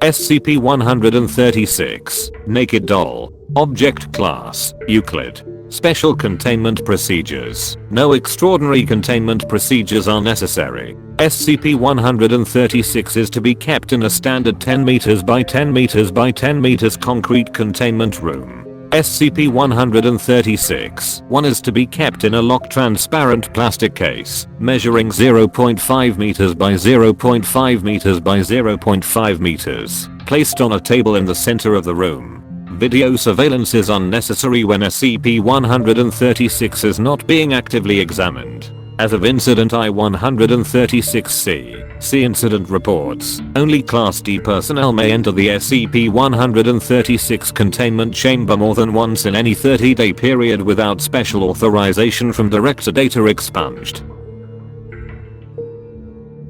SCP-136, Naked Doll. Object Class, Euclid. Special Containment Procedures. No extraordinary containment procedures are necessary. SCP-136 is to be kept in a standard 10 meters by 10 meters by 10 meters concrete containment room. SCP-136-1 is to be kept in a locked transparent plastic case, measuring 0.5 meters by 0.5 meters by 0.5 meters, placed on a table in the center of the room. Video surveillance is unnecessary when SCP-136 is not being actively examined. As of Incident I-136-C, see Incident Reports, only Class D personnel may enter the SCP-136 containment chamber more than once in any 30-day period without special authorization from Director. Data expunged.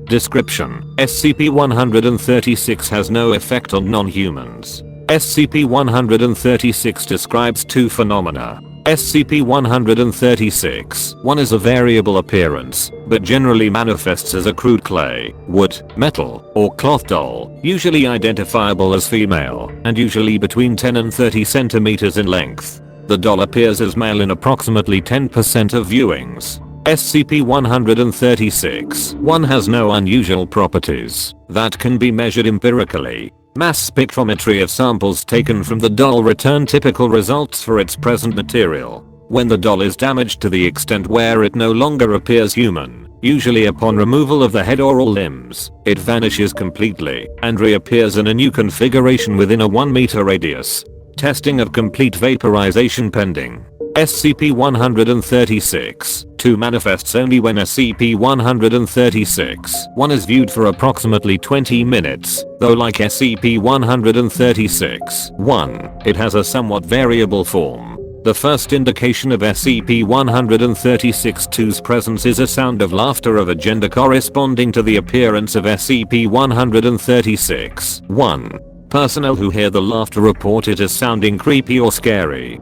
Description: SCP-136 has no effect on non-humans. SCP-136 describes two phenomena. SCP-136-1 is a variable appearance, but generally manifests as a crude clay, wood, metal, or cloth doll, usually identifiable as female, and usually between 10 and 30 centimeters in length. The doll appears as male in approximately 10% of viewings. SCP-136-1 has no unusual properties that can be measured empirically. Mass spectrometry of samples taken from the doll return typical results for its present material. When the doll is damaged to the extent where it no longer appears human, usually upon removal of the head or all limbs, it vanishes completely and reappears in a new configuration within a 1 meter radius. Testing of complete vaporization pending. SCP-136-2 manifests only when SCP-136-1 is viewed for approximately 20 minutes, though like SCP-136-1, it has a somewhat variable form. The first indication of SCP-136-2's presence is a sound of laughter of a gender corresponding to the appearance of SCP-136-1. Personnel who hear the laughter report it as sounding creepy or scary.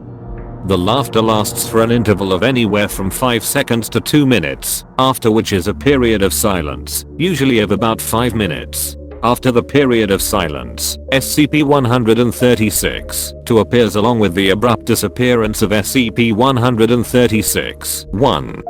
The laughter lasts for an interval of anywhere from 5 seconds to 2 minutes, after which is a period of silence, usually of about 5 minutes. After the period of silence, SCP-136-2 appears along with the abrupt disappearance of SCP-136-1.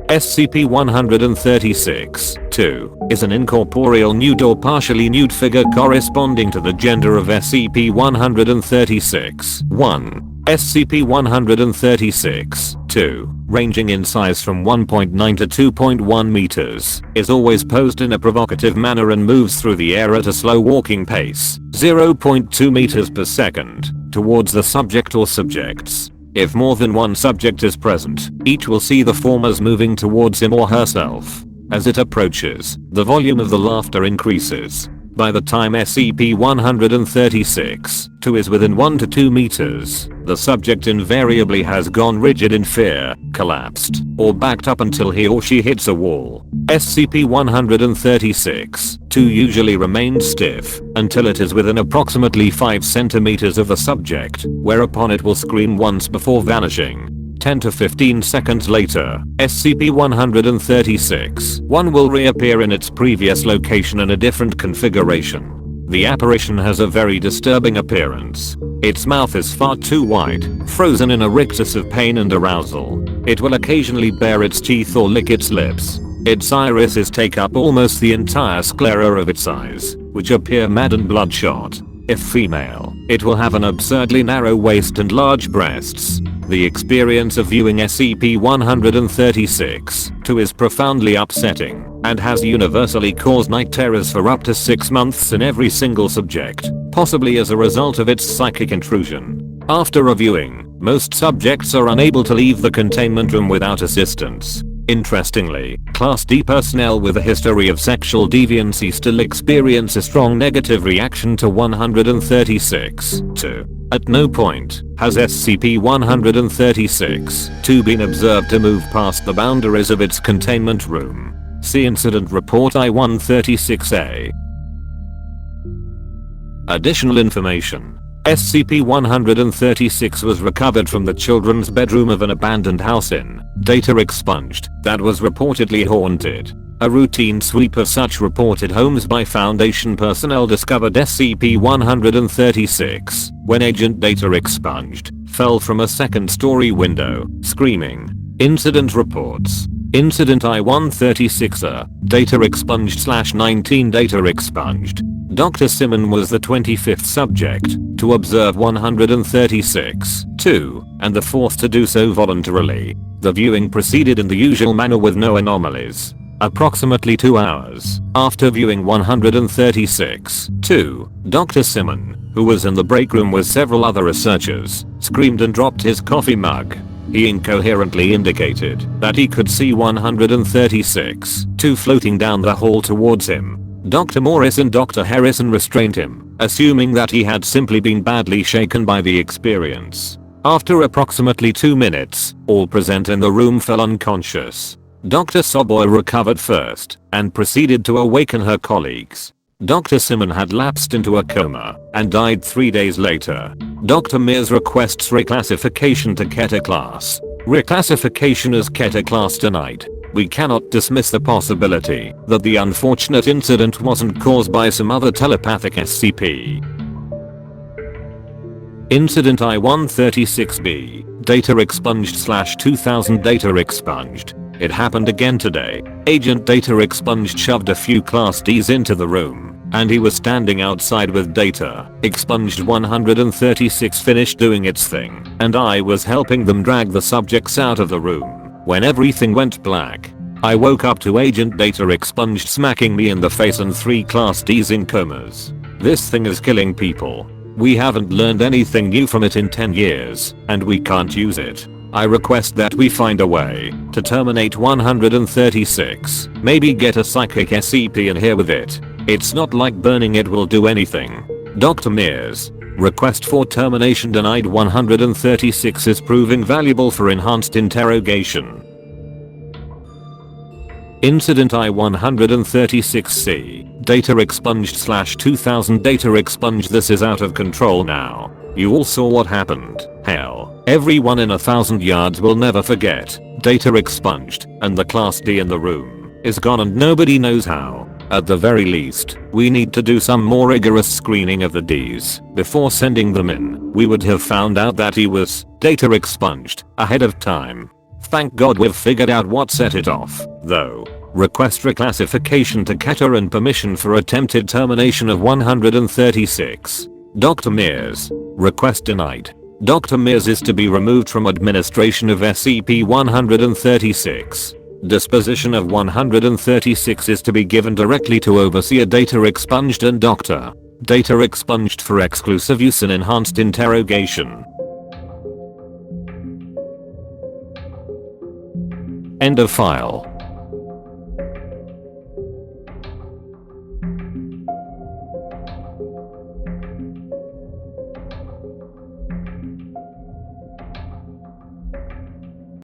SCP-136-2 is an incorporeal nude or partially nude figure corresponding to the gender of SCP-136-1. SCP-136-2, ranging in size from 1.9 to 2.1 meters, is always posed in a provocative manner and moves through the air at a slow walking pace, 0.2 meters per second, towards the subject or subjects. If more than one subject is present, each will see the formers moving towards him or herself. As it approaches, the volume of the laughter increases. By the time SCP-136-2 is within 1 to 2 meters, the subject invariably has gone rigid in fear, collapsed, or backed up until he or she hits a wall. SCP-136-2 usually remains stiff until it is within approximately 5 centimeters of the subject, whereupon it will scream once before vanishing. 10 to 15 seconds later, SCP-136-1 will reappear in its previous location in a different configuration. The apparition has a very disturbing appearance. Its mouth is far too wide, frozen in a rictus of pain and arousal. It will occasionally bare its teeth or lick its lips. Its irises take up almost the entire sclera of its eyes, which appear mad and bloodshot. If female, it will have an absurdly narrow waist and large breasts. The experience of viewing SCP-136-2 is profoundly upsetting, and has universally caused night terrors for up to 6 months in every single subject, possibly as a result of its psychic intrusion. After reviewing, most subjects are unable to leave the containment room without assistance. Interestingly, Class D personnel with a history of sexual deviancy still experience a strong negative reaction to 136-2. At no point has SCP-136-2 been observed to move past the boundaries of its containment room. See Incident Report I-136-A. Additional information. SCP-136 was recovered from the children's bedroom of an abandoned house in, data expunged, that was reportedly haunted. A routine sweep of such reported homes by Foundation personnel discovered SCP-136 when Agent Data expunged fell from a second-story window, screaming. Incident reports. Incident I-136 Data expunged /19 Data expunged. Dr. Simon was the 25th subject to observe 136-2 and the 4th to do so voluntarily. The viewing proceeded in the usual manner with no anomalies. Approximately 2 hours after viewing 136-2, Dr. Simon, who was in the break room with several other researchers, screamed and dropped his coffee mug. He incoherently indicated that he could see 136-2 floating down the hall towards him. Dr. Morris and Dr. Harrison restrained him, assuming that he had simply been badly shaken by the experience. After approximately 2 minutes, all present in the room fell unconscious. Dr. Soboy recovered first and proceeded to awaken her colleagues. Dr. Simon had lapsed into a coma and died 3 days later. Dr. Mears requests reclassification to Keter class. Reclassification as Keter class denied. We cannot dismiss the possibility that the unfortunate incident wasn't caused by some other telepathic SCP. Incident I-136B Data expunged /2000 Data expunged. It happened again today. Agent Data expunged shoved a few Class Ds into the room, and he was standing outside with Data. Expunged 136 finished doing its thing, and I was helping them drag the subjects out of the room when everything went black. I woke up to Agent Data expunged smacking me in the face and 3 Class Ds in comas. This thing is killing people. We haven't learned anything new from it in 10 years, and we can't use it. I request that we find a way to terminate 136. Maybe get a psychic SCP in here with it. It's not like burning it will do anything. Dr. Mears. Request for termination denied. 136 is proving valuable for enhanced interrogation. Incident I-136C. Data expunged /2000 Data expunged. This is out of control now. You all saw what happened. Hell, everyone in 1,000 yards will never forget. Data expunged, and the Class D in the room is gone and nobody knows how. At the very least, we need to do some more rigorous screening of the Ds before sending them in. We would have found out that he was data expunged ahead of time. Thank God we've figured out what set it off, though. Request reclassification to Keter and permission for attempted termination of 136. Dr. Mears. Request denied. Dr. Mears is to be removed from administration of SCP-136. Disposition of 136 is to be given directly to Overseer Data expunged and Dr. Data expunged for exclusive use in enhanced interrogation. End of file.